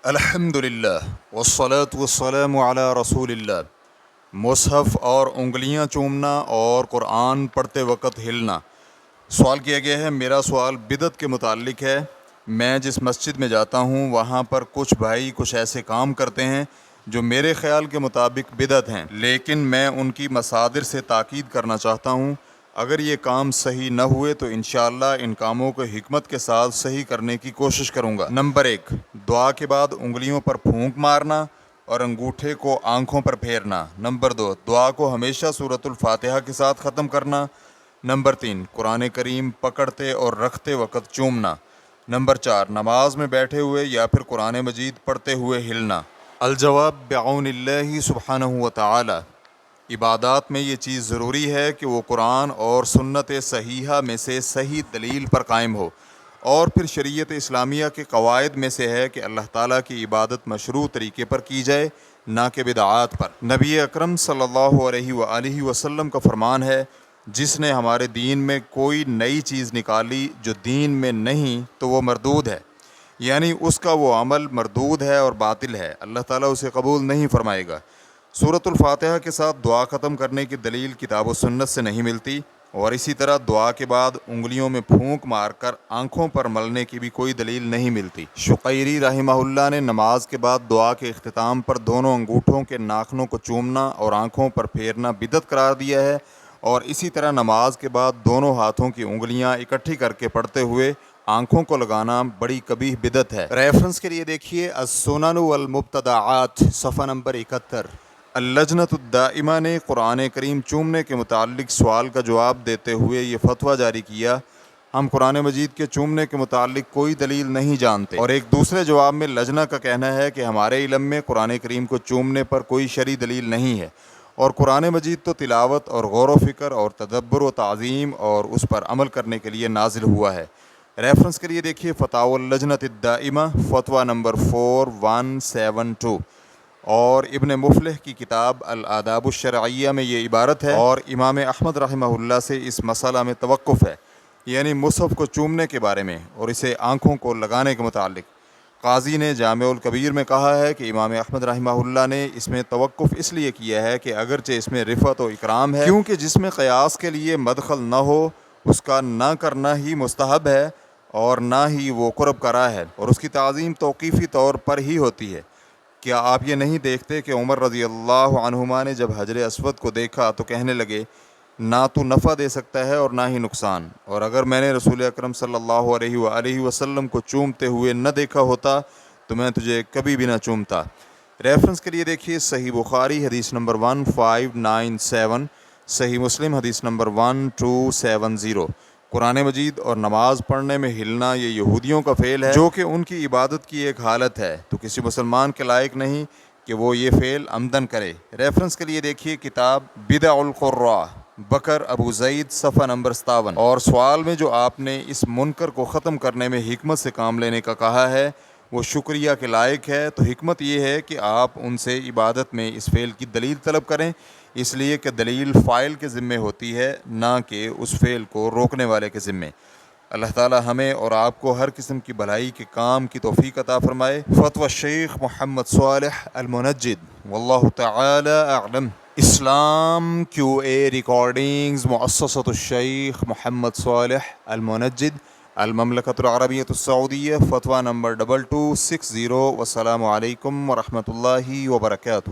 الحمدللہ والصلاة والسلام علی رسول اللہ۔ مصحف اور انگلیاں چومنا اور قرآن پڑھتے وقت ہلنا۔ سوال کیا گیا ہے، میرا سوال بدعت کے متعلق ہے۔ میں جس مسجد میں جاتا ہوں وہاں پر کچھ بھائی کچھ ایسے کام کرتے ہیں جو میرے خیال کے مطابق بدعت ہیں، لیکن میں ان کی مصادر سے تاکید کرنا چاہتا ہوں۔ اگر یہ کام صحیح نہ ہوئے تو انشاءاللہ ان کاموں کو حکمت کے ساتھ صحیح کرنے کی کوشش کروں گا۔ نمبر 1، دعا کے بعد انگلیوں پر پھونک مارنا اور انگوٹھے کو آنکھوں پر پھیرنا۔ نمبر 2، دعا کو ہمیشہ سورۃ الفاتحہ کے ساتھ ختم کرنا۔ نمبر 3، قرآن کریم پکڑتے اور رکھتے وقت چومنا۔ نمبر 4، نماز میں بیٹھے ہوئے یا پھر قرآن مجید پڑھتے ہوئے ہلنا۔ الجواب بعون اللہ سبحانہ وتعالی، عبادات میں یہ چیز ضروری ہے کہ وہ قرآن اور سنت صحیحہ میں سے صحیح دلیل پر قائم ہو، اور پھر شریعت اسلامیہ کے قواعد میں سے ہے کہ اللہ تعالیٰ کی عبادت مشروع طریقے پر کی جائے، نہ کہ بدعات پر۔ نبی اکرم صلی اللہ علیہ وآلہ وسلم کا فرمان ہے، جس نے ہمارے دین میں کوئی نئی چیز نکالی جو دین میں نہیں تو وہ مردود ہے، یعنی اس کا وہ عمل مردود ہے اور باطل ہے، اللہ تعالیٰ اسے قبول نہیں فرمائے گا۔ سورۃ الفاتحہ کے ساتھ دعا ختم کرنے کی دلیل کتاب و سنت سے نہیں ملتی، اور اسی طرح دعا کے بعد انگلیوں میں پھونک مار کر آنکھوں پر ملنے کی بھی کوئی دلیل نہیں ملتی۔ شقیری رحمہ اللہ نے نماز کے بعد دعا کے اختتام پر دونوں انگوٹھوں کے ناخنوں کو چومنا اور آنکھوں پر پھیرنا بدعت قرار دیا ہے، اور اسی طرح نماز کے بعد دونوں ہاتھوں کی انگلیاں اکٹھی کر کے پڑھتے ہوئے آنکھوں کو لگانا بڑی قبیح بدعت ہے۔ ریفرنس کے لیے دیکھیے السنن والمبتدعات، صفحہ نمبر 71۔ اللجنۃ الدائمہ نے قرآن کریم چومنے کے متعلق سوال کا جواب دیتے ہوئے یہ فتویٰ جاری کیا، ہم قرآن مجید کے چومنے کے متعلق کوئی دلیل نہیں جانتے، اور ایک دوسرے جواب میں لجنہ کا کہنا ہے کہ ہمارے علم میں قرآن کریم کو چومنے پر کوئی شرعی دلیل نہیں ہے، اور قرآن مجید تو تلاوت اور غور و فکر اور تدبر و تعظیم اور اس پر عمل کرنے کے لیے نازل ہوا ہے۔ ریفرنس کے لیے دیکھیے فتاوی اللجنۃ الدائمہ، فتویٰ نمبر 4172، اور ابن مفلح کی کتاب الآداب الشرعیہ میں یہ عبارت ہے، اور امام احمد رحمہ اللہ سے اس مسئلہ میں توقف ہے، یعنی مصحف کو چومنے کے بارے میں اور اسے آنکھوں کو لگانے کے متعلق۔ قاضی نے جامع الکبیر میں کہا ہے کہ امام احمد رحمہ اللہ نے اس میں توقف اس لیے کیا ہے کہ اگرچہ اس میں رفعت و اکرام ہے، کیونکہ جس میں قیاس کے لیے مدخل نہ ہو اس کا نہ کرنا ہی مستحب ہے اور نہ ہی وہ قرب کا راہ ہے، اور اس کی تعظیم توقیفی طور پر ہی ہوتی ہے۔ کیا آپ یہ نہیں دیکھتے کہ عمر رضی اللہ عنہما نے جب حجر اسود کو دیکھا تو کہنے لگے، نہ تو نفع دے سکتا ہے اور نہ ہی نقصان، اور اگر میں نے رسول اکرم صلی اللہ علیہ وآلہ وسلم کو چومتے ہوئے نہ دیکھا ہوتا تو میں تجھے کبھی بھی نہ چومتا۔ ریفرنس کے لیے دیکھیے صحیح بخاری حدیث نمبر 1597، صحیح مسلم حدیث نمبر 1270۔ قرآن مجید اور نماز پڑھنے میں ہلنا یہ یہودیوں کا فعل ہے، جو کہ ان کی عبادت کی ایک حالت ہے، تو کسی مسلمان کے لائق نہیں کہ وہ یہ فعل عمدن کرے۔ ریفرنس کے لیے دیکھیے کتاب بدع القراء، بکر ابو زید، صفحہ نمبر 57۔ اور سوال میں جو آپ نے اس منکر کو ختم کرنے میں حکمت سے کام لینے کا کہا ہے وہ شکریہ کے لائق ہے، تو حکمت یہ ہے کہ آپ ان سے عبادت میں اس فعل کی دلیل طلب کریں، اس لیے کہ دلیل فاعل کے ذمے ہوتی ہے، نہ کہ اس فعل کو روکنے والے کے ذمے۔ اللہ تعالی ہمیں اور آپ کو ہر قسم کی بھلائی کے کام کی توفیق عطا فرمائے۔ فتویٰ شیخ محمد صالح المنجد، واللہ تعالی اعلم۔ اسلام کیو اے ریکارڈنگز، مؤسسۃ الشیخ محمد صالح المنجد، المملکۃ العربیۃ السعودیہ، فتویٰ نمبر 2260۔ والسلام علیکم ورحمۃ اللہ وبرکاتہ۔